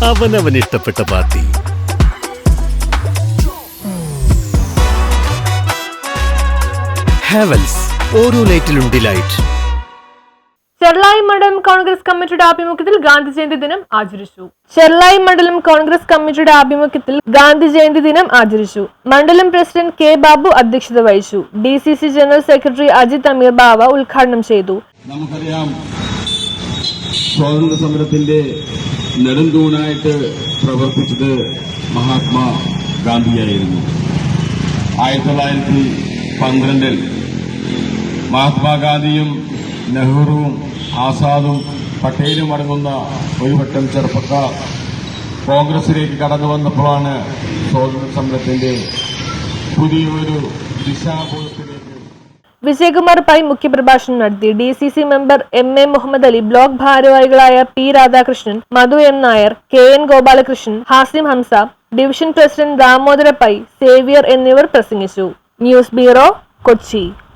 അവനവൻ ഇഷ്ടപ്പെട്ട പാർട്ടി. ഹാവൽസ്, ഓരോ ലൈറ്റിലും ഡിലൈറ്റ്. ചെർളായി മണ്ഡലം കോൺഗ്രസ് കമ്മിറ്റിയുടെ ആഭിമുഖ്യത്തിൽ ഗാന്ധി ജയന്തി ദിനം ആചരിച്ചു. ചെർളായി മണ്ഡലം കോൺഗ്രസ് കമ്മിറ്റിയുടെ ആഭിമുഖ്യത്തിൽ ഗാന്ധി ജയന്തി ദിനം ആചരിച്ചു. മണ്ഡലം പ്രസിഡന്റ് കെ ബാബു അധ്യക്ഷത വഹിച്ചു. DCC ജനറൽ സെക്രട്ടറി അജിത് അമീർ ബാവ ഉദ്ഘാടനം ചെയ്തു. നമുക്കറിയാം, സ്വാതന്ത്ര്യ സമരത്തിന്റെ നെടുന്തൂണായിട്ട് പ്രവർത്തിച്ചത് മഹാത്മാ ഗാന്ധിയായിരുന്നു. 1912 മഹാത്മാഗാന്ധിയും നെഹ്റുവും ആസാദും പട്ടേലും അടങ്ങുന്ന ഒരു വട്ടം ചെറുപ്പക്കാർ കോൺഗ്രസിലേക്ക് കടന്നു വന്നപ്പോഴാണ് സ്വാതന്ത്ര്യ സമരത്തിന്റെ പുതിയൊരു ദിശാബോധത്തിലേക്ക്. വിജയകുമാർ പൈ മുഖ്യപ്രഭാഷണം നടത്തി. DCC member MA Muhammad Ali, block ഭാരവാഹികളായ P Radhakrishnan, Madhu M Nair, KN Gopalakrishnan, Hashim Hamza, division president Damodara Pai, Xavier എന്നിവർ പ്രസംഗിച്ചു. News bureau, Kochi.